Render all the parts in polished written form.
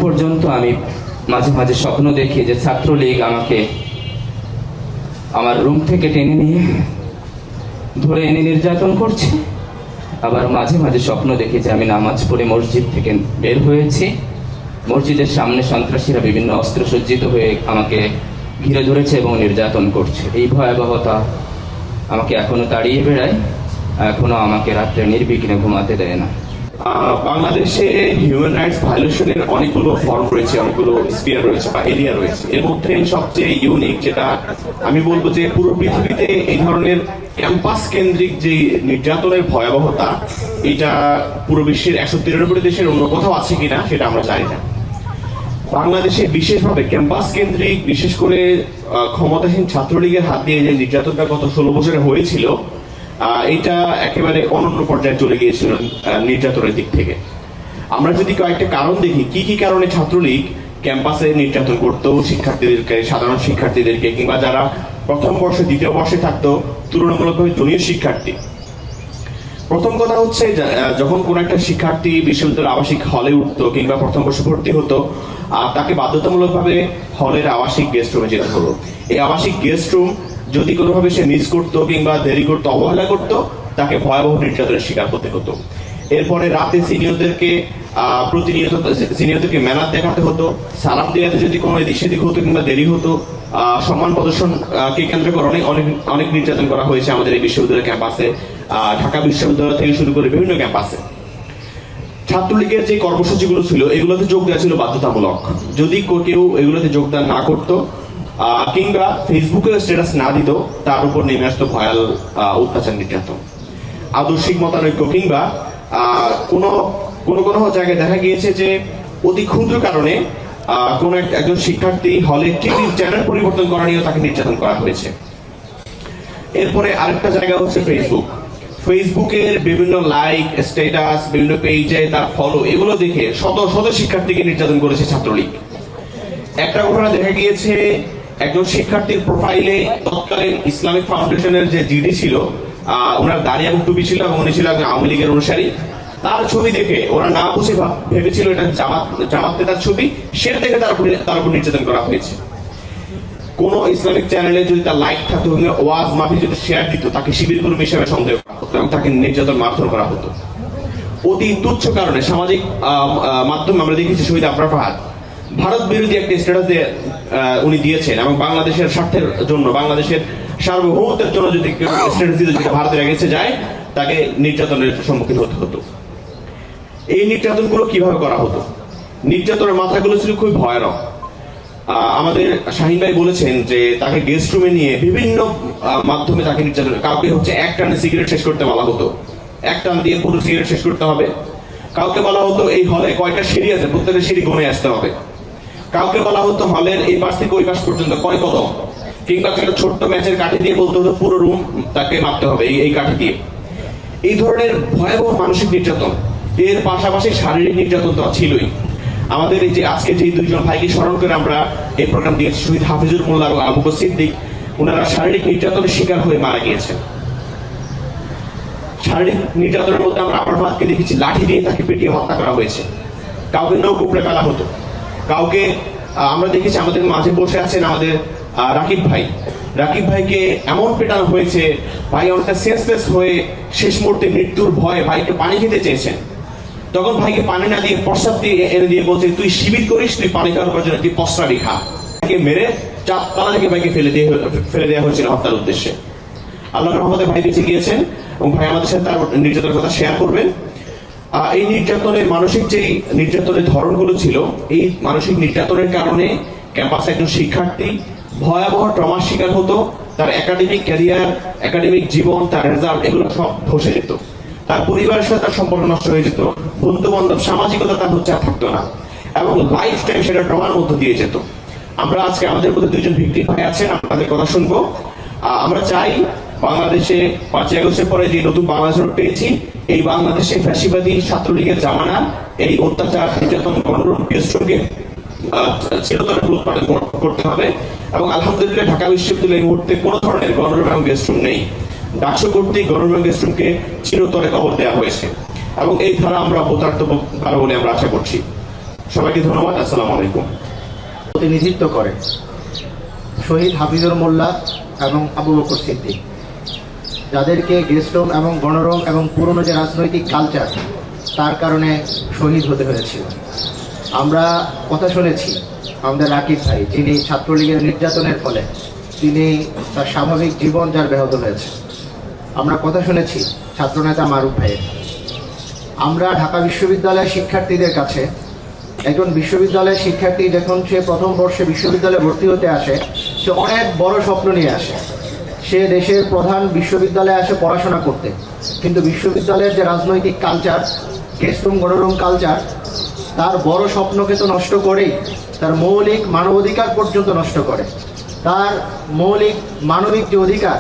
পর্যন্ত আমি মাঝে মাঝে স্বপ্ন দেখি যে ছাত্রলীগ আমাকে আমার রুম থেকে টেনে নিয়ে ধরে এনে নির্যাতন করছে। আবার মাঝে মাঝে স্বপ্ন দেখি যে আমি নামাজ পড়ে মসজিদ থেকে বের হয়েছি, মসজিদের সামনে সন্ত্রাসীরা বিভিন্ন অস্ত্রসজ্জিত হয়ে আমাকে ঘিরে ধরেছে এবং নির্যাতন করছে। এই ভয়াবহতা আমাকে এখনো তাড়িয়ে বেড়ায়, এখনো আমাকে রাত্রে নির্বিঘ্নে ঘুমাতে দেয় না। বাংলাদেশে হিউম্যান রাইটস ভায়োলেশনের অনেকগুলো ফর্ম রয়েছে, অনেকগুলো স্পিয়ার রয়েছে বা এরিয়া রয়েছে। এর মধ্যে সবচেয়ে ইউনিক যেটা আমি বলবো যে পুরো পৃথিবীতে এই ধরনের ক্যাম্পাস কেন্দ্রিক যে নির্যাতনের ভয়াবহতা, এটা পুরো বিশ্বের 193 দেশের অন্য কোথাও আছে কিনা সেটা আমরা জানি না। বাংলাদেশে বিশেষভাবে ক্যাম্পাস কেন্দ্রিক, বিশেষ করে ক্ষমতাসীন ছাত্রলীগের হাত দিয়ে যে নির্যাতনটা গত 16 বছরে হয়েছিল, এটা একেবারে অনন্য পর্যায়ে চলে গিয়েছিল নির্যাতনের দিক থেকে। আমরা যদি কয়েকটা কারণ দেখি, কি কি কারণে ছাত্রলীগ ক্যাম্পাসে নির্যাতন করতো শিক্ষার্থীদেরকে, সাধারণ শিক্ষার্থীদেরকে, কিংবা যারা প্রথম বর্ষে দ্বিতীয় বর্ষে থাকতো তুলনামূলকভাবে জুনিয়র শিক্ষার্থী। প্রথম কথা হচ্ছে, যখন কোন একটা শিক্ষার্থী বিশ্ববিদ্যালয়ের আবাসিক হলে উঠতো কিংবা প্রথম বর্ষে ভর্তি হতো, তাকে বাধ্যতামূলকভাবে হলের আবাসিক গেস্ট রুমে যেতে হলো। এই আবাসিক গেস্ট রুম যদি কোনোভাবে সে মিস করতো কিংবা দেরি করতো, অবহেলা করতো, তাকে ভয়াবহ নির্যাতনের শিকার হতে হতো। এরপরে রাতে সিনিয়রদেরকে প্রতিনিয়ত সিনিয়রদেরকে ম্যানার দেখাতে হতো। সালাম দেওয়াতে যদি কোনো এদিক সেদিক হতো কিংবা দেরি হতো, সম্মান প্রদর্শনকে কেন্দ্র করে অনেক নির্যাতন করা হয়েছে আমাদের এই বিশ্ববিদ্যালয় ক্যাম্পাসে, ঢাকা বিশ্ববিদ্যালয় থেকে শুরু করে বিভিন্ন ক্যাম্পাসে। ছাত্রলীগের যে কর্মসূচিগুলো ছিল, এগুলোতে যোগ দেওয়া ছিল বাধ্যতামূলক। যদি কেউ এগুলোতে যোগদান না করতো কিংবা ফেসবুকে স্ট্যাটাস না দিত, তার উপর নেমে আসতো ভয়াল অত্যাচার, নির্যাতন। আদর্শিক মতানৈক্য কিংবা কোনো জায়গায় দেখা গিয়েছে যে অতি ক্ষুদ্র কারণে কোন একজন শিক্ষার্থী হলে টিভির চ্যানেল পরিবর্তন করা নিয়েও তাকে নির্যাতন করা হয়েছে। এরপরে আরেকটা জায়গা হচ্ছে ফেসবুকের বিভিন্ন লাইক, স্ট্যাটাস, বিভিন্ন পেজে তার ফলো, এগুলো দেখে শত শত শিক্ষার্থীকে নির্যাতন করেছে ছাত্রলীগ। একটা ঘটনা দেখা গিয়েছে, একজন শিক্ষার্থীর প্রোফাইলে তৎকালীন ইসলামিক ফাউন্ডেশনের যে জিডি ছিল, ওনার দাড়ি এবং টুপি ছিল এবং উনি ছিল আওয়ামী লীগের অনুসারী। তার ছবি দেখে ওরা না বুঝে ভেবেছিল এটা জামাত নেতার ছবি, সেটা দেখে তার উপর নির্যাতন করা হয়েছে। কোন ইসলামিক চ্যানেলে যদি তার লাইক থাকতো, ওয়াজ মাফি যদি শেয়ার দিত, তাকে শিবির কর্মী হিসেবে সন্দেহ করা হতো এবং তাকে নির্যাতন মারধর করা হতো। অতি তুচ্ছ কারণে সামাজিক মাধ্যমে আমরা দেখেছি শহীদ আফরার ফাহাদ ভারত বিরোধী একটা স্ট্যাটাস উনি দিয়েছেন, এবং বাংলাদেশের স্বার্থের জন্য, বাংলাদেশের সার্বভৌমত্বের জন্য যদি কেউ স্ট্যাটাস দিতে, যদি ভারতের এগেন্সে যায়, তাকে নির্যাতনের সম্মুখীন হতে হতো। এই নির্যাতনগুলো কিভাবে করা হতো? নির্যাতনের মাত্রাগুলো ছিল খুবই ভয়ানক। আমাদের শাহিন ভাই বলেছেন যে তাকে গেস্ট রুমে নিয়ে বিভিন্ন মাধ্যমে তাকে নির্যাতন, কাউকে হচ্ছে এক টানে সিগারেট শেষ করতে বলা হতো, এক টান দিয়ে পুরো সিগারেট শেষ করতে হবে। কাউকে বলা হতো এই হলে কয়টা সিঁড়ি আছে, প্রত্যেকটা সিঁড়ি গুনে আসতে হবে। কাউকে বলা হতো হলের এই পাশ থেকে ওই পাশ পর্যন্ত কয় কদম, কিংবা একটা ছোট্ট ম্যাচের কাঠি দিয়ে বলতে হতো পুরো রুম তাকে মাপতে হবে এই কাঠি দিয়ে। এই ধরনের ভয়াবহ মানসিক নির্যাতন, এর পাশাপাশি শারীরিক নির্যাতন তো ছিলই। আমাদের এই যে আজকে যে দুইজন ভাইকে স্মরণ করে আমরা এই প্রোগ্রাম দিয়েছি, শহীদ হাফিজুর মোল্লা এবং আবু বকর সিদ্দিক, ওনারা শারীরিক নির্যাতনের শিকার হয়ে মারা গিয়েছেন। শারীরিক নির্যাতনের মধ্যে আমরা আমার ভাতকে দেখেছি লাঠি দিয়ে তাকে পিটিয়ে হত্যা করা হয়েছে, কাউকে নৌকো উপরে ফেলা হতো, কাউকে আমরা দেখেছি আমাদের মাঝে বসে আছেন আমাদের রাকিব ভাইকে এমন পেটানো হয়েছে, ভাই অনেকটা সেন্সলেস হয়ে শেষ মুহূর্তে মৃত্যুর ভয়ে ভাইকে পানি খেতে চেয়েছেন। তখন ভাইকে পানি না দিয়ে প্রস্রাব দিয়ে এনে দিয়ে বলছে, তুই শিবির করিস, তুই পানি খাওয়ার জন্য তুই প্রস্রাবই খা। তাকে মেরে চাপতলা থেকে ভাইকে ফেলে দেওয়া হয়েছিল হত্যার উদ্দেশ্যে। আল্লাহর রহমতে ভাই বেঁচে গিয়েছেন এবং ভাই আমাদের সাথে তার নির্যাতনের কথা শেয়ার করবেন। এই নির্যাতনের মানসিক যে নির্যাতনের ধরনগুলো ছিল, এই মানসিক নির্যাতনের কারণে ক্যাম্পাসে একজন শিক্ষার্থী ভয়াবহ ট্রমার শিকার হতো। তার একাডেমিক ক্যারিয়ার, একাডেমিক জীবন, তার রেজাল্ট, এগুলো সব ধসে যেত। তার পরিবারের সাথে তার সম্পর্ক নষ্ট হয়ে যেত, বন্ধু বান্ধব, সামাজিকতা তার হচ্ছে আর থাকতো না, এবং লাইফ টাইম সেটা ট্রমার মধ্যে দিয়ে যেত। আমরা আজকে আমাদের মধ্যে দুইজন ভিক্টিম ভাই আছেন, আপনাদের কথা শুনবো। আমরা চাই বাংলাদেশে 5ই আগস্টের পরে যে নতুন বাংলাদেশ পেয়েছি, এই বাংলাদেশে ফ্যাসিবাদী ছাত্রলীগের জামানা এই অত্যাচার, নির্যাতন, গণরুম, গেস্ট্রোমকে চিরতরে উৎপাদন করতে হবে। এবং আলহামদুলিল্লাহ ঢাকা বিশ্ববিদ্যালয়ে এই মুহূর্তে কোনো ধরনের গণরুম এবং গেস্ট্রুম নেই। ডাকসু কর্তৃক গণরুম এবং গেস্ট্রুমকে চিরতরে কবর দেওয়া হয়েছে, এবং এই ধারা আমরা অবতারত পারব বলে আমরা আশা করছি। সবাইকে ধন্যবাদ। আসসালামু আলাইকুম। প্রতিনিধিত্ব করে শহীদ হাফিজুর মোল্লা এবং আবু বকর সিদ্দিক, যাদেরকে গেস্টরুম এবং গণরুম এবং পুরনো যে রাজনৈতিক কালচার তার কারণে শহীদ হতে হয়েছিল। আমরা কথা শুনেছি আমাদের রাকিব ভাই, যিনি ছাত্রলীগের নির্যাতনের ফলে তিনি তার স্বাভাবিক জীবন যার ব্যাহত হয়েছে। আমরা কথা শুনেছি ছাত্রনেতা মারুফ ভাইয়ের। আমরা ঢাকা বিশ্ববিদ্যালয়ের শিক্ষার্থীদের কাছে, একজন বিশ্ববিদ্যালয়ের শিক্ষার্থী যখন সে প্রথম বর্ষে বিশ্ববিদ্যালয়ে ভর্তি হতে আসে, সে অনেক বড় স্বপ্ন নিয়ে আসে। সে দেশের প্রধান বিশ্ববিদ্যালয়ে আসে পড়াশোনা করতে, কিন্তু বিশ্ববিদ্যালয়ের যে রাজনৈতিক কালচার, গেস্টরুম গণরুম কালচার, তার বড় স্বপ্নকে তো নষ্ট করেই তার মৌলিক মানবাধিকার পর্যন্ত নষ্ট করে। তার মৌলিক মানবিক যে অধিকার,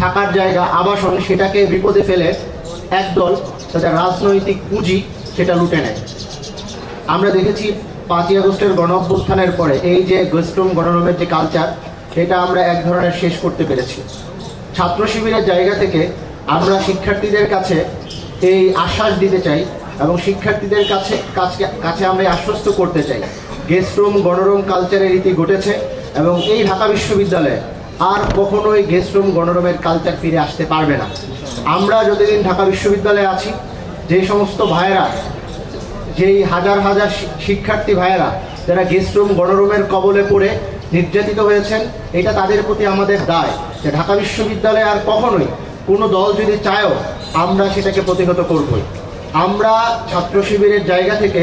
থাকার জায়গা, আবাসন, সেটাকে বিপদে ফেলে একদল তাদের রাজনৈতিক পুঁজি সেটা লুটে নেয়। আমরা দেখেছি 5ই আগস্টের গণ অভ্যুত্থানের পরে এই যে গেস্টরুম গণরুমের যে কালচার, সেটা আমরা এক ধরনের শেষ করতে পেরেছি। ছাত্র শিবিরের জায়গা থেকে আমরা শিক্ষার্থীদের কাছে এই আশ্বাস দিতে চাই এবং শিক্ষার্থীদের কাছে আমরা আশ্বস্ত করতে চাই, গেস্টরুম গণরুম কালচারের রীতি ঘটেছে এবং এই ঢাকা বিশ্ববিদ্যালয়ে আর কখনোই গেস্টরুম গণরুমের কালচার ফিরে আসতে পারবে না। আমরা যতদিন ঢাকা বিশ্ববিদ্যালয়ে আছি, যে সমস্ত ভাইয়েরা, যেই হাজার হাজার শিক্ষার্থী ভাইয়েরা যারা গেস্টরুম গণরুমের কবলে পড়ে নির্যাতিত হয়েছেন, এটা তাদের প্রতি আমাদের দায় যে ঢাকা বিশ্ববিদ্যালয়ে আর কখনোই কোনো দল যদি চায়ও আমরা সেটাকে প্রতিহত করবই। আমরা ছাত্র শিবিরের জায়গা থেকে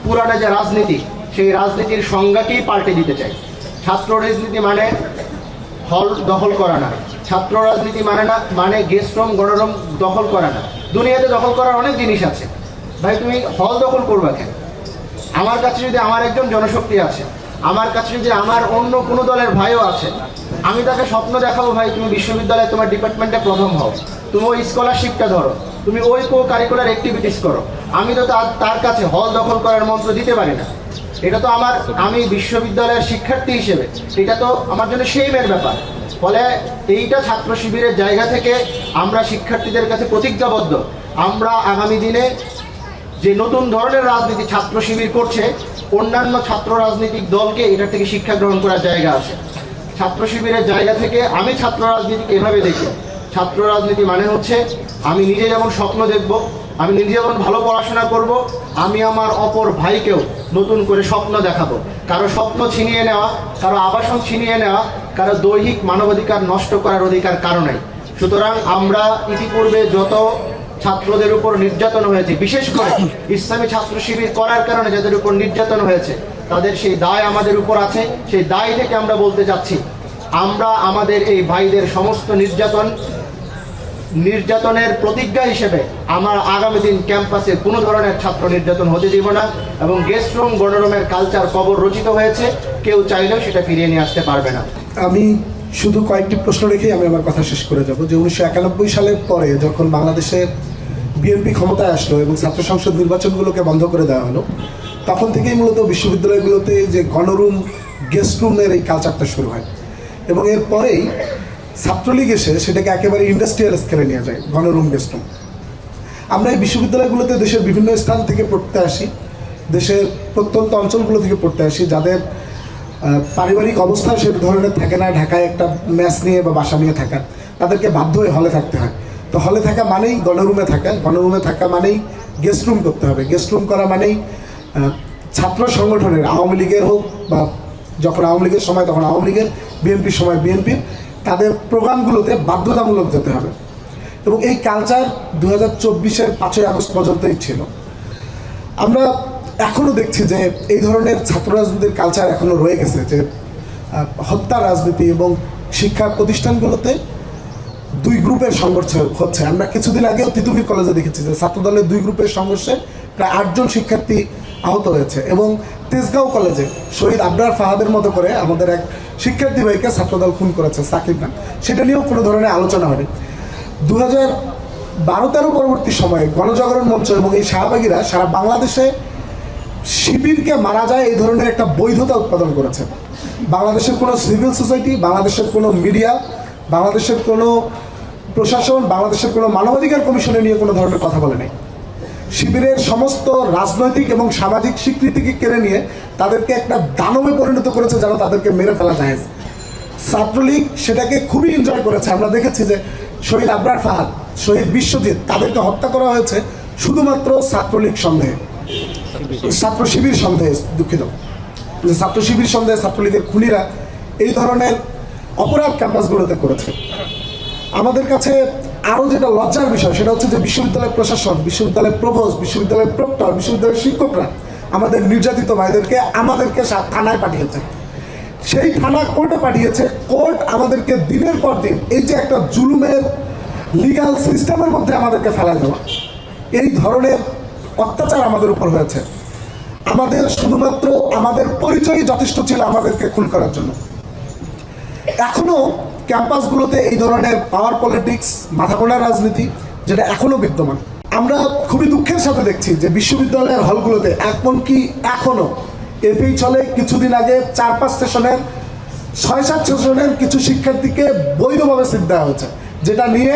পুরানো যে রাজনীতি, সেই রাজনীতির সংজ্ঞাকেই পাল্টে দিতে চাই। ছাত্র রাজনীতি মানে হল দখল করা না, ছাত্র রাজনীতি মানে গেস্টরুম গণরুম দখল করা না। দুনিয়াতে দখল করার অনেক জিনিস আছে ভাই, তুমি হল দখল করবা কেন? আমার কাছে যদি আমার একজন জনশক্তি আছে, আমার কাছে যদি আমার অন্য কোনো দলের ভাইও আছে, আমি তাকে স্বপ্ন দেখাবো, ভাই তুমি বিশ্ববিদ্যালয়ে তোমার ডিপার্টমেন্টে প্রথম হও, তুমি ওই স্কলারশিপটা ধরো, তুমি ওই কো কারিকুলার অ্যাক্টিভিটিস করো। আমি তো তার কাছে হল দখল করার মন্ত্র দিতে পারি না। এটা তো আমি বিশ্ববিদ্যালয়ের শিক্ষার্থী হিসেবে এটা তো আমার জন্য সেইমের ব্যাপার। ফলে এইটা ছাত্র শিবিরের জায়গা থেকে আমরা শিক্ষার্থীদের কাছে প্রতিজ্ঞাবদ্ধ, আমরা আগামী দিনে যে নতুন ধরনের রাজনীতি ছাত্র শিবির করছে, অন্যান্য ছাত্র রাজনৈতিক দলকে এটা থেকে শিক্ষা গ্রহণ করার জায়গা আছে। ছাত্র শিবিরের জায়গা থেকে আমি ছাত্র রাজনীতিকে এভাবে দেখি, ছাত্র রাজনীতি মানে হচ্ছে আমি নিজে যেমন স্বপ্ন দেখব, আমি নিজে যেমন ভালো পড়াশোনা করব, আমি আমার অপর ভাইকেও নতুন করে স্বপ্ন দেখাবো। কারো স্বপ্ন ছিনিয়ে নেওয়া, কারো আবাসন ছিনিয়ে নেওয়া, কারো দৈহিক মানবাধিকার নষ্ট করার অধিকার কারো নাই। সুতরাং আমরা ইতিপূর্বে যত ছাত্রদের উপর নির্যাতন হয়েছে, বিশেষ করে ইসলামী ছাত্র শিবির করার কারণে যাদের উপর নির্যাতন হয়েছে, তাদের সেই দায় আমাদের উপর আছে। সেই দায় থেকে আমরা বলতে চাচ্ছি, আমরা আমাদের এই ভাইদের সমস্ত নির্যাতনের প্রতিজ্ঞা হিসেবে আমরা আগামী দিন ক্যাম্পাসে কোনো ধরনের ছাত্র নির্যাতন হতে দিব না এবং গেস্টরুম গণরুমের কালচার কবর রচিত হয়েছে, কেউ চাইলেও সেটা ফিরিয়ে নিয়ে আসতে পারবে না। আমি শুধু কয়েকটি প্রশ্ন রেখেই আমি আমার কথা শেষ করে যাব যে 1991 সালের পরে যখন বাংলাদেশে বিএনপি ক্ষমতায় আসলো এবং ছাত্র সংসদ নির্বাচনগুলোকে বন্ধ করে দেওয়া হলো, তখন থেকেই মূলত বিশ্ববিদ্যালয়গুলোতে যে গণরুম গেস্টরুমের এই কালচারটা শুরু হয় এবং এরপরেই ছাত্রলীগ এসে সেটাকে একেবারে ইন্ডাস্ট্রিয়াল স্কেলে নিয়ে যায়, গণরুম গেস্টরুম। আমরা এই বিশ্ববিদ্যালয়গুলোতে দেশের বিভিন্ন স্থান থেকে পড়তে আসি, দেশের প্রত্যন্ত অঞ্চলগুলো থেকে পড়তে আসি, যাদের পারিবারিক অবস্থা সে ধরনের থাকে না, ঢাকায় একটা ম্যাচ নিয়ে বা বাসা নিয়ে থাকা, তাদেরকে বাধ্য হয়ে হলে থাকতে হয়। তো হলে থাকা মানেই গণরুমে থাকা, গণরুমে থাকা মানেই গেস্টরুম করতে হবে, গেস্টরুম করা মানেই ছাত্র সংগঠনের, আওয়ামী লীগের হোক বা যখন আওয়ামী লীগের সময় তখন আওয়ামী লীগের, বিএনপির সময় বিএনপির, তাদের প্রোগ্রামগুলোতে বাধ্যতামূলক যেতে হবে। এবং এই কালচার 2024-এর 5ই আগস্ট পর্যন্তই ছিল। আমরা এখনও দেখছি যে এই ধরনের ছাত্র রাজনীতির কালচার এখনও রয়ে গেছে, যে হত্যা রাজনীতি এবং শিক্ষা প্রতিষ্ঠানগুলোতে দুই গ্রুপের সংঘর্ষ হচ্ছে। আমরা কিছুদিন আগেও তিতুমির কলেজে দেখেছি যে ছাত্রদলের দুই গ্রুপের সংঘর্ষে প্রায় 8 জন শিক্ষার্থী আহত হয়েছে এবং তেজগাঁও কলেজে শহীদ আবরার ফাহাদের মতো করে আমাদের এক শিক্ষার্থী ভাইকে ছাত্রদল খুন করেছে, সাকিব খান, সেটা নিয়েও কোনো ধরনের আলোচনা হয়নি। 2012-13 পরবর্তী সময়ে গণজাগরণ মঞ্চ এবং এই শাহবাগীরা সারা বাংলাদেশে শিবিরকে মারা যায় এই ধরনের একটা বৈধতা উৎপাদন করেছে। বাংলাদেশের কোনো সিভিল সোসাইটি, বাংলাদেশের কোনো মিডিয়া, বাংলাদেশের কোনো প্রশাসন, বাংলাদেশের কোনো মানবাধিকার কমিশনে নিয়ে কোনো ধরনের কথা বলে নাই। শিবিরের সমস্ত রাজনৈতিক এবং সামাজিক স্বীকৃতিকে কেড়ে নিয়ে তাদেরকে একটা দানবে পরিণত করেছে, যেন তাদেরকে মেরে ফেলা যায়। ছাত্রলীগ সেটাকে খুবই এনজয় করেছে। আমরা দেখেছি যে শহীদ আবরার ফাহাদ, শহীদ বিশ্বজিৎ, তাদেরকে হত্যা করা হয়েছে শুধুমাত্র ছাত্রলীগ সন্দেহে, ছাত্র শিবির সন্দেহে, দুঃখিত, ছাত্র শিবির সন্দেহে ছাত্রলীগের খুনিরা এই ধরনের অপরাধ ক্যাম্পাসগুলোতে করেছে। আমাদের কাছে আরও যেটা লজ্জার বিষয় সেটা হচ্ছে যে বিশ্ববিদ্যালয়ের প্রশাসন, বিশ্ববিদ্যালয়ের প্রভোস্ট, বিশ্ববিদ্যালয়ের প্রক্টর, বিশ্ববিদ্যালয়ের শিক্ষকরা আমাদের নির্যাতিত ভাইদেরকে আমাদেরকে থানায় পাঠিয়েছে। সেই থানা কোর্টে পাঠিয়েছে, কোর্ট আমাদেরকে দিনের পর দিন এই যে একটা জুলুমের লিগ্যাল সিস্টেমের মধ্যে আমাদেরকে ফেলা দেওয়া, এই ধরনের অত্যাচার আমাদের উপর হয়েছে। আমাদের শুধুমাত্র আমাদের পরিচয়ই যথেষ্ট ছিল আমাদেরকে খুন করার জন্য। এখনো ক্যাম্পাসগুলোতে এই ধরনের পাওয়ার পলিটিক্স, মাথাগোড়া রাজনীতি, যেটা এখনো বিদ্যমান। আমরা খুবই দুঃখের সাথে দেখছি যে বিশ্ববিদ্যালয়ের হলগুলোতে এমনকি এখনো এফএইচ হলে কিছুদিন আগে 4-5 সেশনের 6-7 সেশনের কিছু শিক্ষার্থীকে বৈধভাবে সিট দেওয়া হয়েছে, যেটা নিয়ে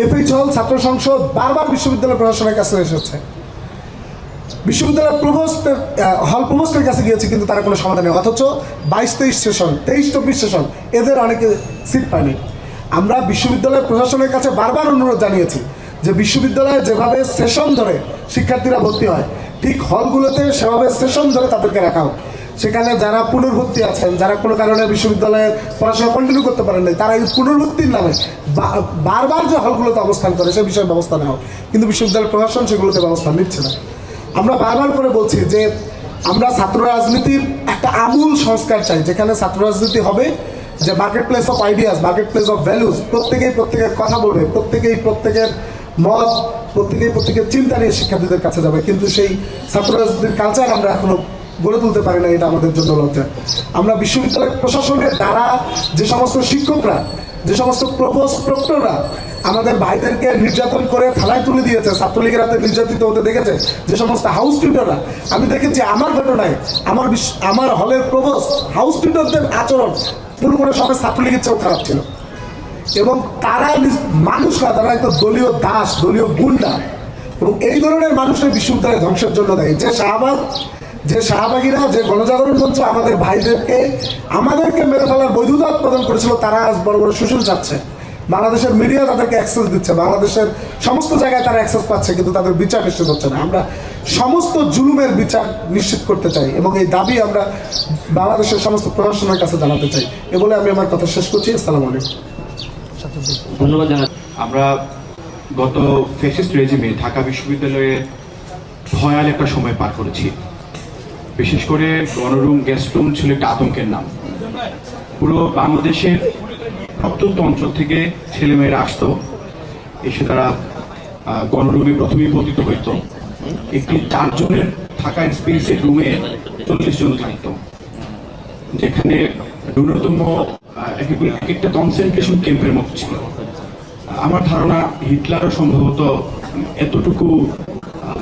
এফএইচ হল, ছাত্র সংসদ বারবার বিশ্ববিদ্যালয় প্রশাসনের কাছে এসেছে। বিশ্ববিদ্যালয়ের প্রভোস্টের হল প্রভোস্টের কাছে গিয়েছে, কিন্তু তারা কোনো সমাধান নেই। অথচ 22-23 সেশন, 23-24 সেশন এদের অনেকে সিট পায়নি। আমরা বিশ্ববিদ্যালয়ের প্রশাসনের কাছে বারবার অনুরোধ জানিয়েছি যে বিশ্ববিদ্যালয়ে যেভাবে সেশন ধরে শিক্ষার্থীরা ভর্তি হয়, ঠিক হলগুলোতে সেভাবে সেশন ধরে তাদেরকে রাখা হোক। সেখানে যারা পুনর্ভর্তি আছেন, যারা কোনো কারণে বিশ্ববিদ্যালয়ে পড়াশোনা কন্টিনিউ করতে পারেন নাই, তারা এই পুনর্ভর্তির নামে বারবার যে হলগুলোতে অবস্থান করে সে বিষয়ে ব্যবস্থা নেওয়া, কিন্তু বিশ্ববিদ্যালয় প্রশাসন সেগুলোতে ব্যবস্থা নিচ্ছে না। আমরা বারবার করে বলছি যে আমরা ছাত্র রাজনীতির একটা আমূল সংস্কার চাই, যেখানে ছাত্র রাজনীতি হবে যে market place of ideas, market place of values, প্রত্যেকেই প্রত্যেকের কথা বলবে, প্রত্যেকেই প্রত্যেকের মত, প্রত্যেকেই প্রত্যেকের চিন্তা নিয়ে শিক্ষার্থীদের কাছে যাবে। কিন্তু সেই ছাত্র রাজনীতির কালচার আমরা এখনো গড়ে তুলতে পারি না, এটা আমাদের জন্য লজ্জা। আমরা বিশ্ববিদ্যালয় প্রশাসনের দ্বারা যে সমস্ত শিক্ষকরা, যে সমস্ত প্রক্টররা আমাদের ভাইদেরকে নির্যাতন করে থানায় তুলে দিয়েছে, ছাত্রলীগের হাতে নির্যাতিত হতে দেখেছে, যে সমস্ত হাউস টিউটররা, আমি দেখেছি আমার ঘটনায় আমার হলের প্রভোস্ট হাউস টিউটরদের আচরণ পুরো সবাই ছাত্রলীগের চেয়েও খারাপ ছিল। এবং তারা মানুষ না, তারা একটা দলীয় দাস, দলীয় গুন্ডা, এবং এই ধরনের মানুষের বিশ্ববিদ্যালয় ধ্বংসের জন্য দেয়। যে শাহবাগীরা, যে গণজাগরণ মঞ্চ আমাদের ভাইদেরকে আমাদেরকে মেরে ফেলার বৈধতা প্রদান করেছিল, তারা আজ বড় বড় সুশীল চাচ্ছে। বাংলাদেশের মিডিয়া তাদেরকে অ্যাক্সেস দিচ্ছে, বাংলাদেশের সমস্ত জায়গায় তারা অ্যাক্সেস পাচ্ছে, কিন্তু তাদের বিচার নিশ্চিত হচ্ছে না। আমরা সমস্ত জুলুমের বিচার নিশ্চিত করতে চাই এবং এই দাবি আমরা বাংলাদেশের সমস্ত প্রশাসনের কাছে জানাতে চাই। এ বলে আমি আমার কথা শেষ করছি। আসসালামু আলাইকুম। ধন্যবাদ জানাই। আমরা গত ফ্যাসিস্ট রেজিমে ঢাকা বিশ্ববিদ্যালয়ে ভয়াল একটা সময় পার করেছি। বিশেষ করে গণরুম, গেস্ট রুম ছিল একটা আতঙ্কের নাম। পুরো বাংলাদেশের প্রত্যন্ত অঞ্চল থেকে ছেলেমেয়েরা আসতো, এসে তারা গণরুমে প্রথমেই পতিত হইতো। একটি 4 জনের থাকা স্পেসের রুমে 40 জন থাকতো, যেখানে ন্যূনতম একটা কনসেন্ট্রেশন ক্যাম্পের মতো ছিল। আমার ধারণা হিটলারও সম্ভবত এতটুকু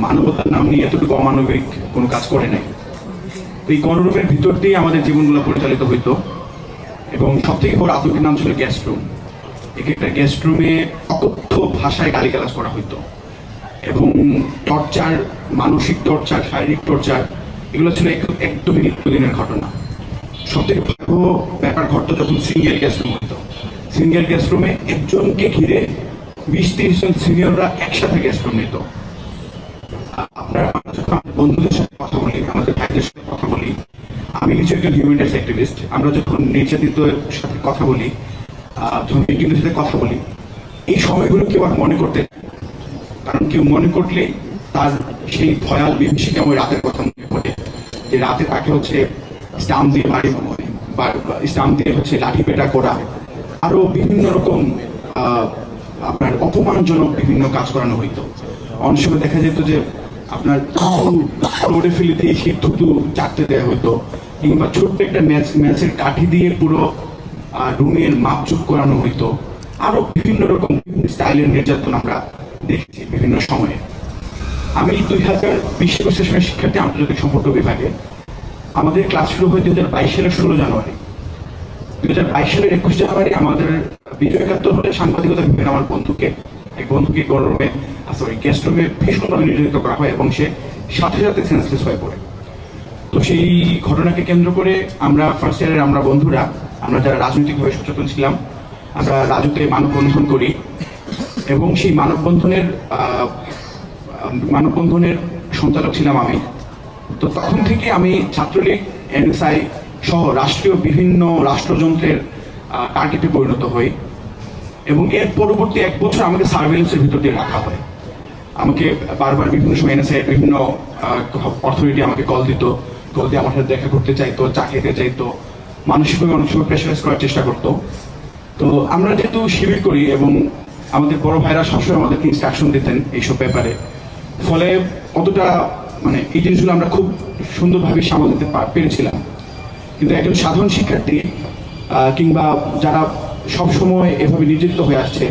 মানবতার নাম নিয়ে এতটুকু অমানবিক কোনো কাজ করে নাই। এই গণরুমের ভিতর দিয়ে আমাদের জীবনগুলো পরিচালিত হইতো এবং সব থেকে বড় আতঙ্কের নাম ছিল গেস্ট রুম। এক একটা গেস্ট রুমে অকথ্য ভাষায় গালিগালাজ করা হইতো এবং টর্চার, মানসিক টর্চার, শারীরিক টর্চার, এগুলো ছিল একদমই নিত্যদিনের ঘটনা। সব থেকে ভয়াবহ ব্যাপার ঘটতো যখন সিঙ্গেল গেস্ট রুম হতো। সিঙ্গেল গেস্ট রুমে একজনকে ঘিরে 20-30 জন সিনিয়ররা একসাথে গেস্ট রুম নিত। আপনারা বন্ধুদের সাথে কথা বলি, আমাদের ভাইদের সাথে কথা বলি, আমি কিছু একজন হিউম্যান রাইটস অ্যাক্টিভিস্ট, আমরা যখন নির্যাতিতের সাথে কথা বলি, যখন ভিক্টিমদের সাথে কথা বলি, এই সময়গুলো কেউ আর মনে করতে, কারণ কেউ মনে করলে তার সেই ভয়াল বিভীষিকাময় রাতের কথা মনে পড়ে, যে রাতে তাকে হচ্ছে স্টাম্প দিয়ে বাড়ি, বা স্টাম্প দিয়ে হচ্ছে লাঠি পেটা করা, আরো বিভিন্ন রকম আপনার অপমানজনক বিভিন্ন কাজ করানো হইতো। অনেক সময় দেখা যেত যে আপনার রোডে ফেলে দিয়ে সেই থুতু চাটতে দেওয়া হতো, কিংবা ছোট্ট একটা ম্যাচের কাঠি দিয়ে পুরো রুমের মাপচুপ করানো হইতো। আরো বিভিন্ন রকম স্টাইলের নির্যাতন আমরা দেখেছি বিভিন্ন সময়ে। আমি 2020 সেশনের শিক্ষার্থী, আন্তর্জাতিক সম্পর্ক বিভাগে। আমাদের ক্লাস শুরু হয় 2022 সালের 16 জানুয়ারি। 2022 সালের 21 জানুয়ারি আমাদের বিজয় একাত্তর হলে সাংবাদিকতা বিভাগের আমার এক বন্ধুকে গণরুমে গেস্ট রুমে ভীষণভাবে নির্যাতিত করা হয় এবং সে সাথে সাথে সেন্সলেস হয়ে পড়ে। তো সেই ঘটনাকে কেন্দ্র করে আমরা ফার্স্ট ইয়ারের আমরা বন্ধুরা, আমরা যারা রাজনৈতিকভাবে সচেতন ছিলাম, আমরা রাজুতে মানববন্ধন করি এবং সেই মানববন্ধনের সঞ্চালক ছিলাম আমি। তো তখন থেকে আমি ছাত্রলীগ, এনএসআই সহ রাষ্ট্রীয় বিভিন্ন রাষ্ট্রযন্ত্রের টার্গেটে পরিণত হই এবং এর পরবর্তী 1 বছর আমাকে সার্ভেলেন্সের ভিতর দিয়ে রাখা হয়। আমাকে বারবার বিভিন্ন সময় এনএসআই বিভিন্ন অথরিটি আমাকে কল দিয়ে আমার সাথে দেখা করতে চাইতো, চা খেতে চাইতো, মানসিকভাবে অনেক সময় প্রেশারাইজ করার চেষ্টা করতো। তো আমরা যেহেতু শিবির করি এবং আমাদের বড় ভাইরা সবসময় আমাদেরকে ইনস্ট্রাকশন দিতেন এইসব ব্যাপারে, ফলে অতটা মানে এই জিনিসগুলো আমরা খুব সুন্দরভাবে সামাল দিতে পেরেছিলাম। কিন্তু একজন সাধারণ শিক্ষার্থী কিংবা যারা সবসময় এভাবে নির্যাতিত হয়ে আসছে,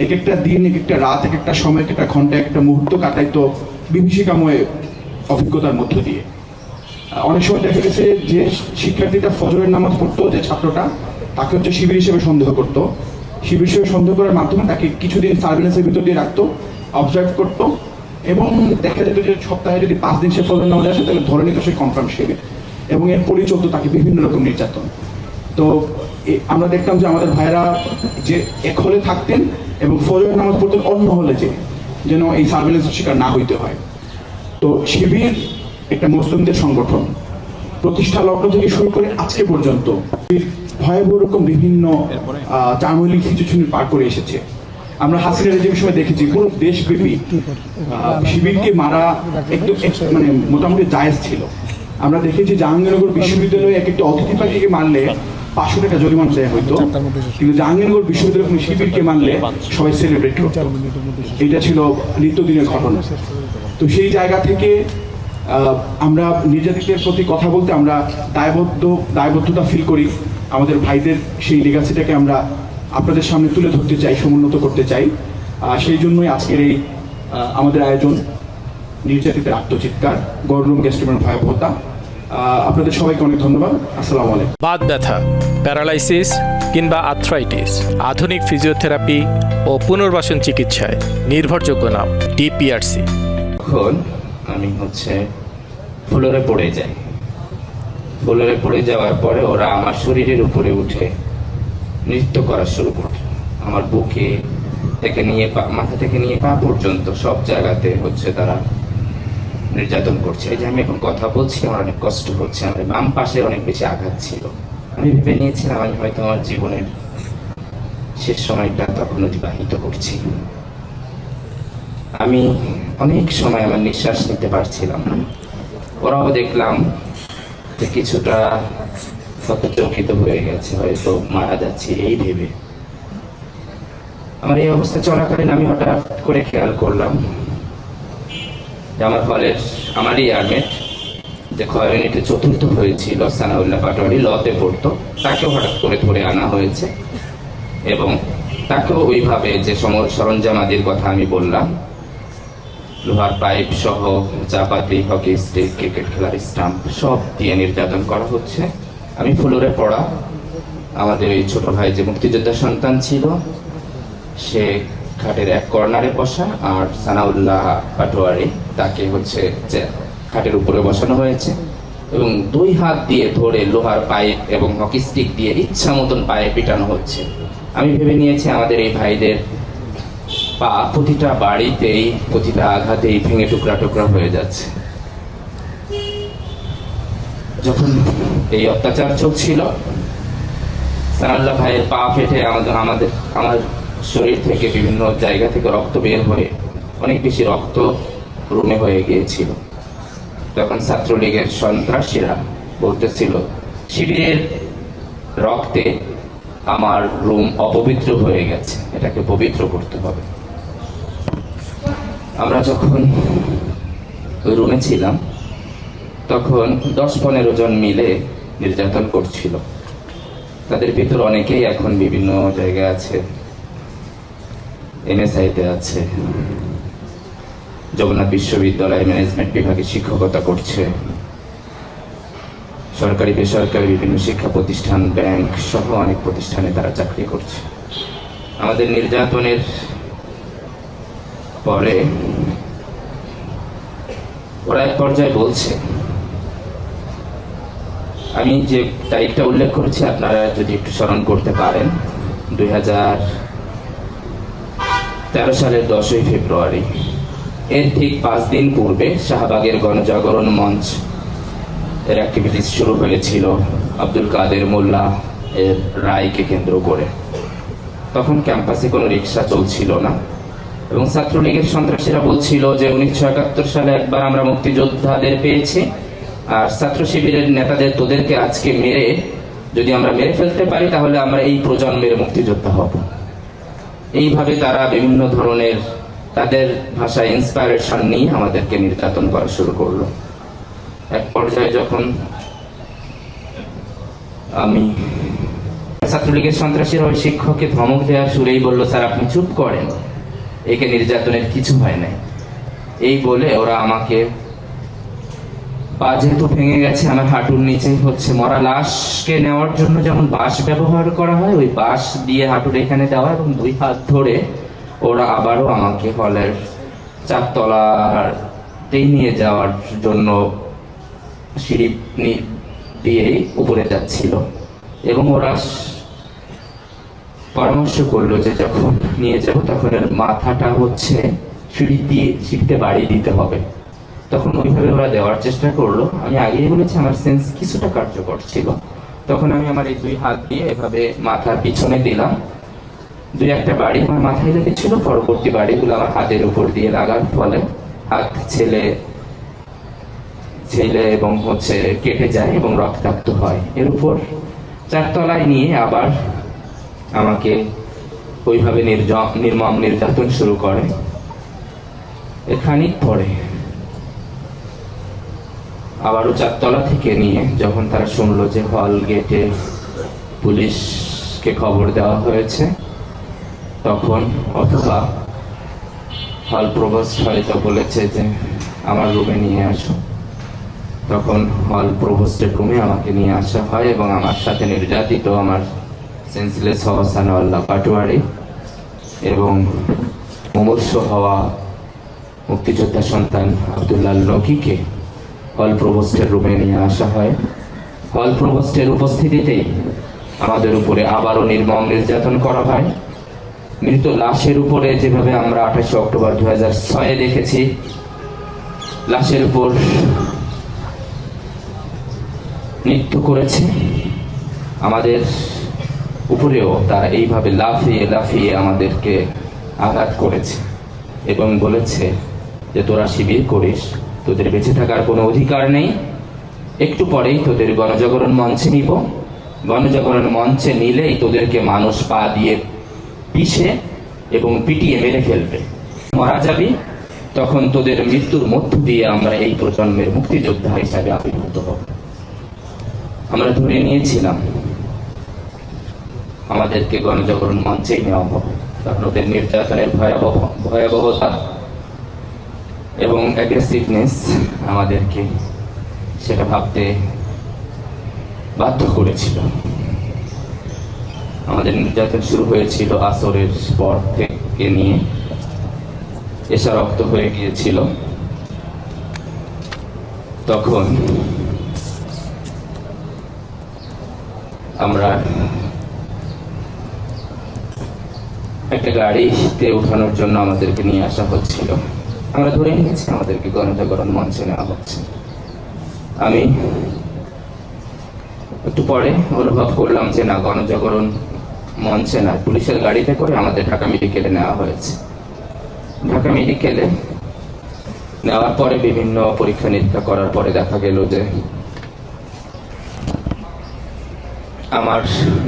এক একটা দিন, এক একটা রাত, এক একটা সময়, এক একটা ঘন্টা, এক একটা মুহূর্ত কাটাইতো বিভীষিকাময় অভিজ্ঞতার মধ্য দিয়ে। অনেক সময় দেখা গেছে যে শিক্ষার্থীটা ফজরের নামাজ পড়তো, যে ছাত্রটা, তাকে হচ্ছে শিবির হিসেবে সন্দেহ করতো। শিবির হিসেবে সন্দেহ করার মাধ্যমে তাকে কিছুদিন সার্ভেলেন্সের ভিতর দিয়ে রাখতো, অবজার্ভ করতো এবং দেখা যেত যে সপ্তাহে যদি 5 দিন সে ফজরের নামাজ আসে তাহলে ধরে নিত সে কনফার্ম শিবির, এবং এর পরই চলতো তাকে বিভিন্ন রকম নির্যাতন। তো আমরা দেখতাম যে আমাদের ভাইরা যে এক হলে থাকতেন এবং ফজরের নামাজ পড়তেন অন্য হলে, যেন এই সার্ভেলেন্সের শিকার না হইতে হয়। তো শিবির একটা মুসলিমদের সংগঠন, প্রতিষ্ঠা লগ্ন থেকে শুরু করে আজকে পর্যন্ত ভয়াবহ রকম বিভিন্ন চামলিক সিচুয়েশন পার করে এসেছে। আমরা হাসিনা রেজিমের সময় দেখেছি পুরো দেশব্যাপী শিবিরকে মারা একদম মানে মোটামুটি জায়েজ ছিল। আমরা দেখেছি জাহাঙ্গীরনগর বিশ্ববিদ্যালয়ে এক একটা অতিথি পাখিকে মারলে 500 টাকা জরিমানা দেওয়া হইতো, কিন্তু জাহাঙ্গীরনগর বিশ্ববিদ্যালয়ে কোনো শিবিরকে মারলে সবাই সেলিব্রেট করত। এটা ছিল নিত্যদিনের ঘটনা। তো সেই জায়গা থেকে আমরা নির্যাতিতের প্রতি কথা বলতে আমরা দায়বদ্ধতা ফিল করি। আমাদের ভাইদের সেই লেগাসিটাকে আমরা আপনাদের সামনে তুলে ধরতে চাই, সমুন্নত করতে চাই। সেই জন্যই আজকের এই আমাদের আয়োজন, নির্যাতিতের আত্মচিৎকার, গণরুম গেস্ট রুমের ভয়াবহতা। আপনাদের সবাইকে অনেক ধন্যবাদ। আসসালামু আলাইকুম। বাত ব্যথা, প্যারালাইসিস কিংবা আর্থ্রাইটিস, আধুনিক ফিজিওথেরাপি ও পুনর্বাসন চিকিৎসায় নির্ভরযোগ্য নাম ডিপিআরসি। তখন আমি ফ্লোরে পড়ে যাই। ফ্লোরে পড়ে যাওয়ার পরে ওরা আমার শরীরের উপরে উঠে নৃত্য করা শুরু করে। আমার বুকে থেকে নিয়ে মাথা থেকে নিয়ে পা পর্যন্ত সব জায়গাতে তারা নির্যাতন করছে। এই যে আমি এখন কথা বলছি, আমার অনেক কষ্ট হচ্ছে। আমার বাম পাশে অনেক বেশি আঘাত ছিল। আমি ভেবে নিয়েছিলাম আমি হয়তো আমার জীবনের শেষ সময়টা তখন অতিবাহিত করছি। আমি অনেক সময় আমার নিঃশ্বাস নিতে পারছিলাম না। ওরাও দেখলাম যে কিছুটা চকিত হয়ে গেছে, হয়তো মারা যাচ্ছি এই ভেবে। আমার এই অবস্থা চলাকালীন আমি হঠাৎ করে খেয়াল করলাম যে আমার হলের আমারই ইয়ারমেট, যে খয়রানিতে 4র্থ হয়েছিল, সানাউল্লাহ পাটোয়ারি লতে পড়তো, তাকেও হঠাৎ করে ধরে আনা হয়েছে এবং তাকেও ওইভাবে যে সরঞ্জাম আদির কথা আমি বললাম, লোহার পাইপ সহ চাপাতি, হকি স্টিক, ক্রিকেট খেলার স্টাম্প সব দিয়ে নির্যাতন করা হচ্ছে। আমি ফ্লোরে পড়া, আমাদের এই ছোট ভাই যে মুক্তিযোদ্ধা সন্তান ছিল সে খাটের এক কর্নারে বসা, আর সানাউল্লাহ পাটোয়ারি তাকে খাটের উপরে বসানো হয়েছে এবং 2 হাত দিয়ে ধরে লোহার পাইপ এবং হকি স্টিক দিয়ে ইচ্ছা মতন পায়ে পিটানো হচ্ছে। আমি ভেবে নিয়েছি আমাদের এই ভাইদের পা প্রতিটা বাড়িতেই, প্রতিটা আঘাতেই ভেঙে টুকরা টুকরা হয়ে যাচ্ছে। যখন এই অত্যাচার চলছিল, সানাউল্লাহ ভাইয়ের পা ফেটে আমার শরীর থেকে বিভিন্ন জায়গা থেকে রক্ত বের হয়ে অনেক বেশি রক্ত রুমে হয়ে গিয়েছিল। তখন ছাত্রলীগের সন্ত্রাসীরা বলতেছিল শিবিরের রক্তে আমার রুম অপবিত্র হয়ে গেছে, এটাকে পবিত্র করতে হবে। আমরা যখন ওই রুমে ছিলাম তখন 10-15 জন মিলে নির্যাতন করছিল। তাদের ভিতর অনেকেই এখন বিভিন্ন জায়গায় আছে, এনএসআইতে আছে, জগন্নাথ বিশ্ববিদ্যালয় ম্যানেজমেন্ট বিভাগে শিক্ষকতা করছে, সরকারি বেসরকারি বিভিন্ন শিক্ষা প্রতিষ্ঠান, ব্যাংক সহ অনেক প্রতিষ্ঠানে তারা চাকরি করছে। আমাদের নির্যাতনের পরে ওরা এক পর্যায়ে বলছে, আমি যে তারিখটা উল্লেখ করেছি আপনারা যদি একটু স্মরণ করতে পারেন, 2013 সালের 10ই ফেব্রুয়ারি। এর ঠিক 5 দিন পূর্বে শাহবাগের গণজাগরণ মঞ্চ এর অ্যাক্টিভিটিস শুরু হয়েছিল আব্দুল কাদের মোল্লা এর রায়কে কেন্দ্র করে। তখন ক্যাম্পাসে কোনো রিক্সা চলছিল না এবং ছাত্রলীগের সন্ত্রাসীরা বলছিল যে 1971 সালে একবার আমরা মুক্তিযোদ্ধাদের পেয়েছি, আর ছাত্র শিবিরের নেতাদের তোদেরকে আজকে মেরে যদি আমরা মেরে ফেলতে পারি তাহলে আমরা এই প্রজন্মের মুক্তিযোদ্ধা হব। এইভাবে তারা বিভিন্ন ধরনের তাদের ভাষায় ইন্সপায়ারেশন নিয়ে আমাদেরকে নির্যাতন করা শুরু করলো। এক পর্যায়ে যখন আমি ছাত্রলীগের সন্ত্রাসীরা ওই শিক্ষককে ধমক দেওয়ার সুরেই বলল, স্যার আপনি চুপ করেন, একে নির্যাতনের কিছু হয় নাই। এই বলে ওরা আমাকে, পা যেহেতু ভেঙে গেছে, আমার হাঁটুর নিচে হচ্ছে মরা লাশকে নেওয়ার জন্য যেমন বাঁশ ব্যবহার করা হয়, ওই বাঁশ দিয়ে হাঁটুর এখানে দেওয়া এবং 2 হাত ধরে ওরা আবারও আমাকে হলের 4 তলাতেই নিয়ে যাওয়ার জন্য সিঁড়ি দিয়েই উপরে যাচ্ছিল। এবং ওরা পরামর্শ করলো যে যখন নিয়ে যাব তখন এর মাথাটা হচ্ছে সিঁড়িতে বাড়ি দিতে হবে। তখন ওইভাবে ওরা দেওয়ার চেষ্টা করলো। আমি আগেই বলেছি আমার সেন্স কিছুটা কার্যকর ছিল। তখন আমি আমার এই 2 হাত দিয়ে এভাবে মাথার পিছনে দিলাম। 2-1টা বাড়ি আমার মাথায় লেগেছিল, পরবর্তী বাড়িগুলো আমার হাতের উপর দিয়ে লাগার ফলে হাত ছেলে এবং হচ্ছে কেটে যায় এবং রক্তাক্ত হয়। এর উপর 4 তলায় নিয়ে আবার আমাকে ওইভাবে নির্মম নির্যাতন শুরু করে। খানিক পরে আবারও 4 তলা থেকে নিয়ে যখন তারা শুনলো যে হল গেটে পুলিশকে খবর দেওয়া হয়েছে, তখন অথবা হল প্রভোস্ট হয়তো বলেছে যে আমার রুমে নিয়ে আসো, তখন হল প্রভোস্টের রুমে আমাকে নিয়ে আসা হয় এবং আমার সাথে নির্যাতিত আমার সেন্সলেস হওয়া সানোয়াল্লাহ পাটোয়ারি এবং মুমূর্ষ হওয়া মুক্তিযোদ্ধা সন্তান আব্দুল্লাহ নকিকে হল প্রভোস্টের রুমে নিয়ে আসা হয়। হল প্রভোস্টের উপস্থিতিতেই আমাদের উপরে আবারও নির্মম নির্যাতন করা হয়। মৃত লাশের উপরে যেভাবে আমরা 28 অক্টোবর 2006 দেখেছি, লাশের উপর নৃত্য করেছে, আমাদের উপরেও তারা এইভাবে লাফিয়ে লাফিয়ে আমাদেরকে আঘাত করেছে এবং বলেছে যে তোরা শিবির করিস, তোদের বেঁচে থাকার কোনো অধিকার নেই, একটু পরেই তোদের গণজাগরণ মঞ্চে নিব, গণজাগরণ মঞ্চে নিলেই তোদেরকে মানুষ পা দিয়ে পিষে এবং পিটিয়ে মেরে ফেলবে, মারা যাবি, তখন তোদের মৃত্যুর মধ্য দিয়ে আমরা এই প্রজন্মের মুক্তিযোদ্ধা হিসাবে আবির্ভূত হব। আমরা ধরে নিয়েছিলাম আমাদেরকে গণজাগরণ মঞ্চেই নেওয়া হবে, কারণ ওদের নির্যাতনের ভয়াবহতা এবং অ্যাগ্রেসিভনেস আমাদেরকে সেটা ভাবতে বাধ্য করেছিল। আমাদের নির্যাতন শুরু হয়েছিল আসরের পর থেকে নিয়ে, এসা রক্ত হয়ে গিয়েছিল। তখন আমরা একটা গাড়িতে উঠানোর জন্য আমাদেরকে নিয়ে আসা হচ্ছিল। আমরা ধরে নিয়েছি আমাদেরকে গণজাগরণ মঞ্চে নেওয়া হচ্ছে। আমি একটু পরে অনুভব করলাম যে না, গণজাগরণ মঞ্চে না, পুলিশের গাড়িতে করে আমাদের ঢাকা মেডিকেলে নেওয়া হয়েছে। ঢাকা মেডিকেলে নেওয়ার পরে বিভিন্ন পরীক্ষা নিরীক্ষা করার পরে দেখা গেল যে আমার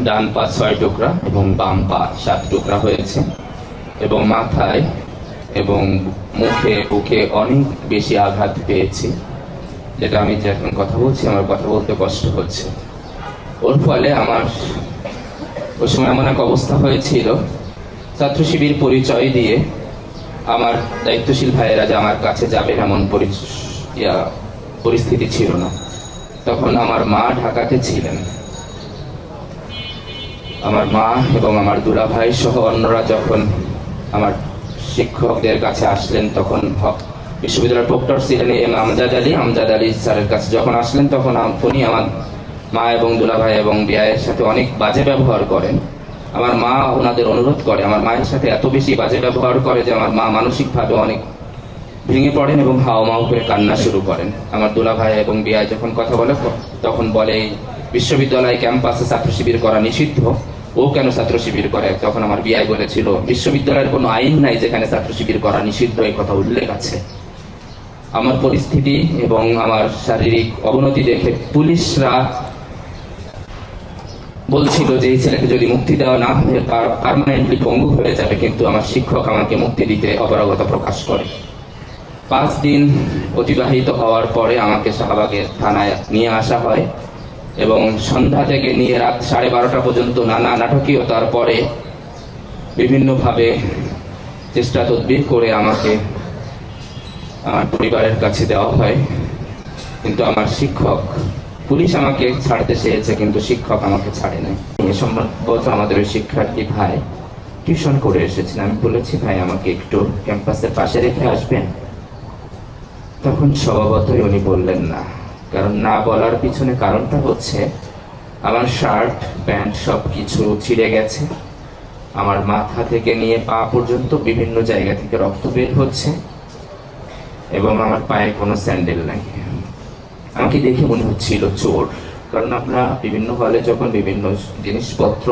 ডান পা 6 টুকরা এবং বাম পা 7 টুকরা হয়েছে এবং মাথায় এবং মুখে বুকে অনেক বেশি আঘাত পেয়েছি, যেটা আমি যে এখন কথা বলছি আমার কথা বলতে কষ্ট হচ্ছে। ওর ফলে আমার ওই সময় এমন এক অবস্থা হয়েছিল, ছাত্র শিবির পরিচয় দিয়ে আমার দায়িত্বশীল ভাইয়েরা যে আমার কাছে যাবেন এমন পরিস্থিতি ছিল না। তখন আমার মা ঢাকাতে ছিলেন। আমার মা এবং আমার দুলা ভাই সহ অন্যরা যখন আমার শিক্ষকদের কাছে আসলেন, তখন বিশ্ববিদ্যালয়ের প্রক্টর ছিলেন আমজাদ আলী স্যারের কাছে যখন আসলেন, তখন উনি আমার মা এবং দুলাভাই এবং বিয়ায়ের সাথে অনেক বাজে ব্যবহার করেন। আমার মা ওনাদের অনুরোধ করে, আমার মায়ের সাথে এত বেশি বাজে ব্যবহার করে যে আমার মা মানসিকভাবে অনেক ভেঙে পড়েন এবং হাওমাও করে কান্না শুরু করেন। আমার দুলাভাই এবং বিয়ায় যখন কথা বলে তখন বলে বিশ্ববিদ্যালয় ক্যাম্পাসে ছাত্র শিবির করা নিষিদ্ধ, ও কেন ছাত্র শিবির করে? তখন আমার বিয়ায় বলেছিল বিশ্ববিদ্যালয়ের কোনো আইন নাই যেখানে ছাত্র শিবির করা নিষিদ্ধ, এই কথা উল্লেখ আছে। আমার পরিস্থিতি এবং আমার শারীরিক অবনতি দেখে পুলিশরা বলছিল যে এই ছেলেকে যদি মুক্তি দেওয়া না হয় পার্মানেন্টলি পঙ্গু হয়ে যাবে, কিন্তু আমার শিক্ষক আমাকে মুক্তি দিতে অপারগতা প্রকাশ করে। 5 দিন অতিবাহিত হওয়ার পরে আমাকে শাহবাগের থানায় নিয়ে আসা হয় এবং সন্ধ্যা থেকে নিয়ে রাত 12:30 পর্যন্ত নানা নাটকীয়তার পরে বিভিন্নভাবে চেষ্টা তদবির করে আমাকে আমার পরিবারের কাছে দেওয়া হয়। কিন্তু আমার শিক্ষক, পুলিশ আমাকে ছাড়তে চেয়েছে কিন্তু শিক্ষক আমাকে ছাড়ে নাই। সম্ভবত আমাদের ওই শিক্ষার্থী ভাই টিউশন করে এসেছেন। আমি বলেছি ভাই আমাকে একটু ক্যাম্পাসের পাশে রেখে আসবেন। তখন স্বভাবতই উনি বললেন না, কারণ না বলার পিছনে কারণটা হচ্ছে আমার শার্ট প্যান্ট সব কিছু ছিঁড়ে গেছে, আমার মাথা থেকে নিয়ে পা পর্যন্ত বিভিন্ন জায়গা থেকে রক্ত বের হচ্ছে এবং আমার পায়ে কোনো স্যান্ডেল নাই। আমাকে দেখে মনে হচ্ছিল চোর, কারণ আমরা বিভিন্ন হলে যখন বিভিন্ন জিনিসপত্র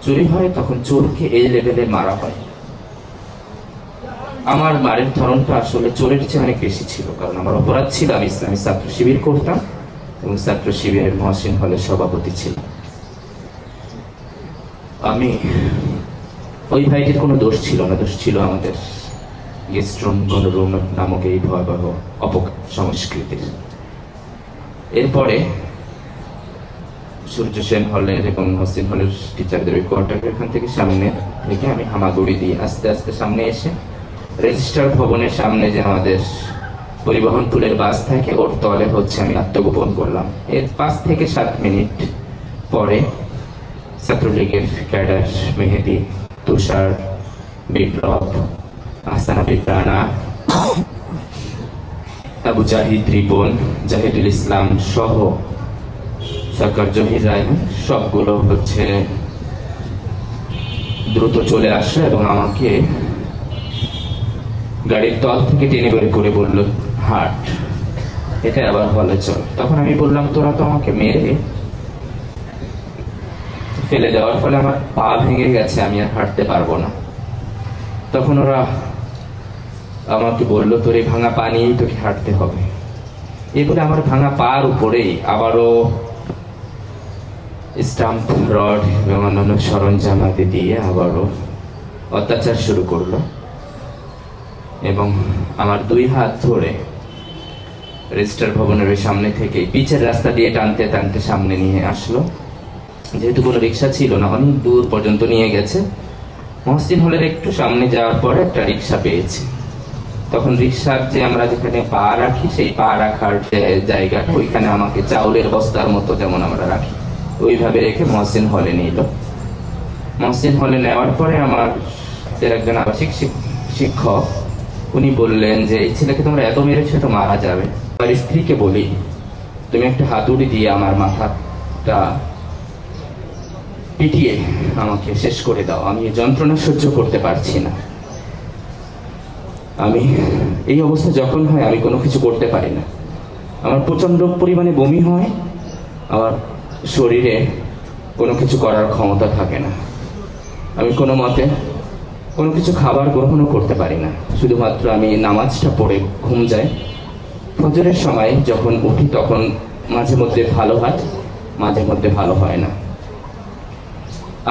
চুরি হয় তখন চোরকে এই লেভেলে মারা হয়। আমার মারের ধরনটা আসলে চোরের চেয়ে অনেক বেশি ছিল, কারণ আমার অপরাধ ছিল আমি ইসলামী ছাত্র শিবির করতাম এবং ছাত্র শিবিরের মহসিন হলের সভাপতি ছিল। আমি ওই ভাইটির কোনো দোষ ছিল না, দোষ ছিল আমাদের গেস্ট রুম গণরুম নামক এই ভয়াবহ অপসংস্কৃতির। এরপরে সূর্য সেন হলের এবং মহসিন হলের টিচারদের ওই কোয়ার্টারের এখান থেকে সামনে থেকে আমি হামাগুড়ি দিয়ে আস্তে আস্তে সামনে এসে রেজিস্ট্রার ভবনের সামনে যে আমাদের পরিবহন পুলের বাস থাকে ওর তলে হচ্ছে আমি আত্মগোপন করলাম। এর 5 থেকে 7 মিনিট পরে ছাত্রলীগের ক্যাডার মেহেদি, তুষার, বিপ্লব, আহসানা বিপ্রানা, আবু জাহিদ রিপন, জাহিদুল ইসলাম সহ সরকার জহির রায় সবগুলো হচ্ছে দ্রুত চলে আসলো এবং আমাকে গাড়ির তল থেকে টেনে বের করে বলল হাট, এটা আবার হলে চল। তখন আমি বললাম তোরা তো আমাকে মেরে ফেলে দেওয়ার ফলে আমার পা ভেঙে গেছে, আমি আর হাঁটতে পারবো না। তখন ওরা আমাকে বললো তোর এই ভাঙা পা নিয়েই তোকে হাঁটতে হবে। এই বলে আমার ভাঙা পার উপরেই আবারও স্টাম্প রড এবং অন্যান্য সরঞ্জামাদি দিয়ে আবারও অত্যাচার শুরু করলো এবং আমার 2 হাত ধরে রেজিস্ট্রার ভবনের ওই সামনে থেকে পিচের রাস্তা দিয়ে টানতে টানতে সামনে নিয়ে আসলো। যেহেতু কোনো রিক্সা ছিল না, অনেক দূর পর্যন্ত নিয়ে গেছে। মহসিন হলের একটু সামনে যাওয়ার পরে একটা রিক্সা পেয়েছি। তখন রিক্সার যে আমরা যেখানে পা রাখি সেই পা রাখার যে জায়গাটা ওইখানে আমাকে চাউলের বস্তার মতো যেমন আমরা রাখি ওইভাবে রেখে মহসিন হলে নিল। মহসিন হলে নেওয়ার পরে আমার একজন আবাসিক শিক্ষক উনি বললেন যে এই ছেলেকে তোমরা এত মেরেছো তো মারা যাবে। আমার স্ত্রীকে বলি তুমি একটা হাতুড়ি দিয়ে আমার মাথাটা পিটিয়ে আমাকে শেষ করে দাও, আমি এই যন্ত্রণা সহ্য করতে পারছি না। আমি এই অবস্থা যখন হয় আমি কোনো কিছু করতে পারি না, আমার প্রচন্ড পরিমাণে বমি হয়, আমার শরীরে কোনো কিছু করার ক্ষমতা থাকে না, আমি কোনো মতে কোনো কিছু খাবার গ্রহণও করতে পারি না, শুধুমাত্র আমি নামাজটা পড়ে ঘুম যাই। ফজরের সময় যখন উঠি তখন মাঝে মধ্যে ভালো হয়, মাঝে মধ্যে ভালো হয় না।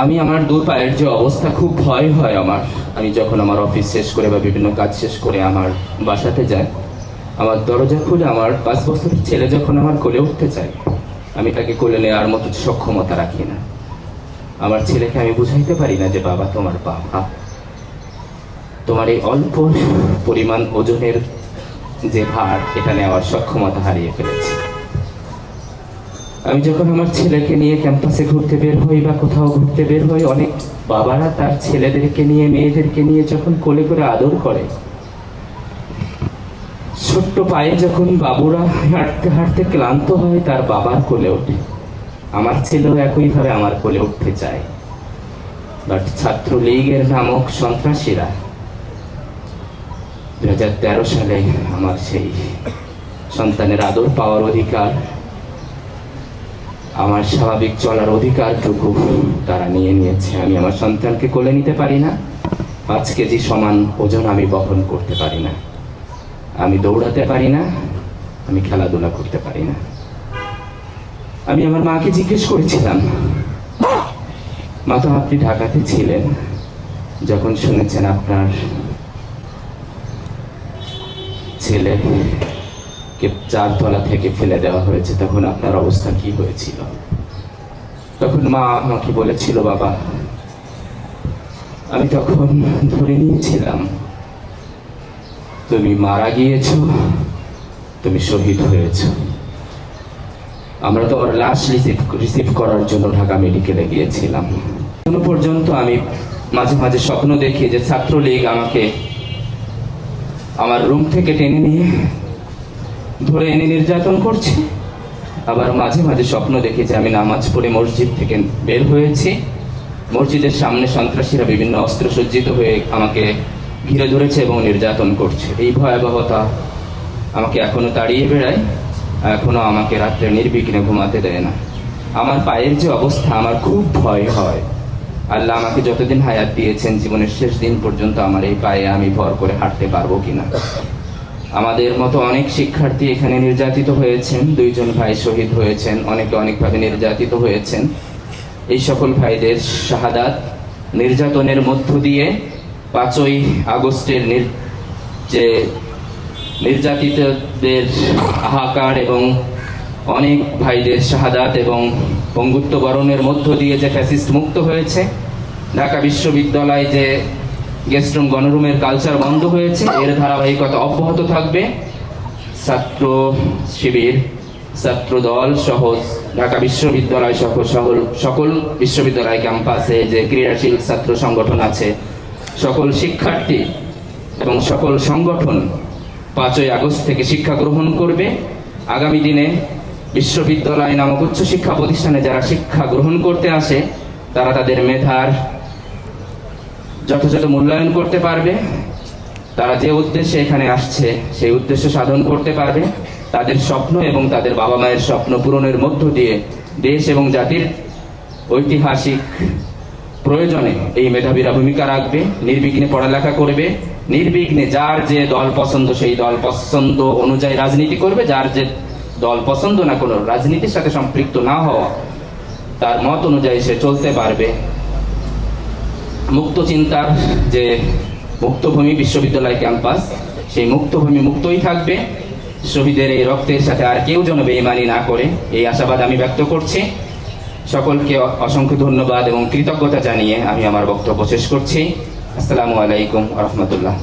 আমি আমার 2 পায়ের যে অবস্থা খুব ভয় হয় আমার, আমি যখন আমার অফিস শেষ করে বা বিভিন্ন কাজ শেষ করে আমার বাসাতে যাই, আমার দরজা খুলে আমার 5 বছরের ছেলে যখন আমার কোলে উঠতে চায় আমি তাকে কোলে নেওয়ার মতো সক্ষমতা রাখি না। আমার ছেলেকে আমি বুঝাইতে পারি না যে বাবা তোমার বাবা, তোমার এই অল্প পরিমাণ ওজনের যে ভার এটা নেওয়ার সক্ষমতা হারিয়ে ফেলেছে। আমি যখন আমার ছেলেকে নিয়ে ক্যাম্পাসে ঘুরতে বের হই বা কোথাও ঘুরতে বের হই, অনেক বাবারা তার ছেলেদেরকে নিয়ে মেয়েদেরকে নিয়ে যখন কোলে করে আদর করে, ছোট্ট পায়ে যখন বাবুরা হাঁটতে হাঁটতে ক্লান্ত হয় তার বাবার কোলে ওঠে। আমার ছেলেও একইভাবে আমার কোলে উঠতে চায়। বাট ছাত্রলীগের নামক সন্ত্রাসীরা 2013 সালে আমার সেই সন্তানের আদর পাওয়ার অধিকার, আমার স্বাভাবিক চলার অধিকারটুকু তারা নিয়ে নিয়েছে। আমি আমার সন্তানকে কোলে নিতে পারি না, 5 কেজি সমান ওজন আমি বহন করতে পারি না, আমি দৌড়াতে পারি না, আমি খেলাধুলা করতে পারি না। আমি আমার মাকে জিজ্ঞেস করেছিলাম, মা তো আপনি ঢাকাতে ছিলেন, যখন শুনেছেন আপনার ছেলেকে 4 তলা থেকে ফেলে দেওয়া হয়েছে, তখন আপনার অবস্থা কি হয়েছিল? তখন মা আমাকে বলেছিল, বাবা আমি তখন ধরে নিয়েছিলাম তুমি মারা গিয়েছো, তুমি শহীদ হয়েছো। আমরা তো ওর লাশ রিসিভ করার জন্য ঢাকা মেডিকেলে গিয়েছিলাম। এখনো পর্যন্ত আমি মাঝে মাঝে স্বপ্ন দেখি যে ছাত্রলীগ আমাকে আমার রুম থেকে টেনে নিয়ে ধরে এনে নির্যাতন করছে। আবার মাঝে মাঝে স্বপ্ন দেখি যে আমি নামাজ পড়ে মসজিদ থেকে বের হয়েছি, মসজিদের সামনে সন্ত্রাসীরা বিভিন্ন অস্ত্র সজ্জিত হয়ে আমাকে ঘিরে ধরেছে এবং নির্যাতন করছে। এই ভয়াবহতা আমাকে এখনো তাড়িয়ে বেড়ায়, এখনো আমাকে রাত্রে নির্বিঘ্নে ঘুমাতে দেয় না। আমার পায়ের যে অবস্থা, আমার খুব ভয় হয়। আল্লাহ আমাকে যতদিন হায়াত দিয়েছেন, জীবনের শেষ দিন পর্যন্ত আমার এই পায়ে আমি ভর করে হাঁটতে পারবো কিনা। আমাদের মতো অনেক শিক্ষার্থী এখানে নির্যাতিত হয়েছেন, 2 জন ভাই শহীদ হয়েছেন, অনেকে অনেকভাবে নির্যাতিত হয়েছেন। এই সকল ভাইদের শাহাদাত নির্যাতনের মধ্য দিয়ে 5ই আগস্টের যে নির্যাতিতদের হাহাকার এবং অনেক ভাইদের শাহাদাত এবং পঙ্গুত্ব বরণের মধ্য দিয়ে যে ফ্যাসিস্ট মুক্ত হয়েছে, ঢাকা বিশ্ববিদ্যালয় যে গেস্টরুম গণরুমের কালচার বন্ধ হয়েছে, এর ধারাবাহিকতা অব্যাহত থাকবে। ছাত্র শিবির, ছাত্র দল সহ ঢাকা বিশ্ববিদ্যালয় সহ সকল বিশ্ববিদ্যালয় ক্যাম্পাসে যে ক্রীড়াশীল ছাত্র সংগঠন আছে, সকল শিক্ষার্থী এবং সকল সংগঠন 5ই আগস্ট থেকে শিক্ষা গ্রহণ করবে। আগামী দিনে বিশ্ববিদ্যালয় নামক উচ্চ শিক্ষা প্রতিষ্ঠানে যারা শিক্ষা গ্রহণ করতে আসে, তারা তাদের মেধার যথাযথ মূল্যায়ন করতে পারবে, তারা যে উদ্দেশ্যে এখানে আসছে সেই উদ্দেশ্য সাধন করতে পারবে। তাদের স্বপ্ন এবং তাদের বাবা মায়ের স্বপ্ন পূরণের মধ্য দিয়ে দেশ এবং জাতির ঐতিহাসিক প্রয়োজনে এই মেধাবীরা ভূমিকা রাখবে, নির্বিঘ্নে পড়ালেখা করবে, নির্বিঘ্নে যার যে দল পছন্দ সেই দল পছন্দ অনুযায়ী রাজনীতি করবে, যার যে দল পছন্দ না, কোনো রাজনীতির সাথে সম্পৃক্ত না হওয়া, তার মত অনুযায়ী সে চলতে পারবে। মুক্ত চিন্তার যে মুক্তভূমি বিশ্ববিদ্যালয় ক্যাম্পাস, সেই মুক্তভূমি মুক্তই থাকবে। শহীদের এই রক্তের সাথে আর কেউ যেন বেঈমানি না করে, এই আশাবাদ আমি ব্যক্ত করছি। সকলকে অসংখ্য ধন্যবাদ এবং কৃতজ্ঞতা জানিয়ে আমি আমার বক্তব্য শেষ করছি। আসসালামু আলাইকুম ওয়া রাহমাতুল্লাহ।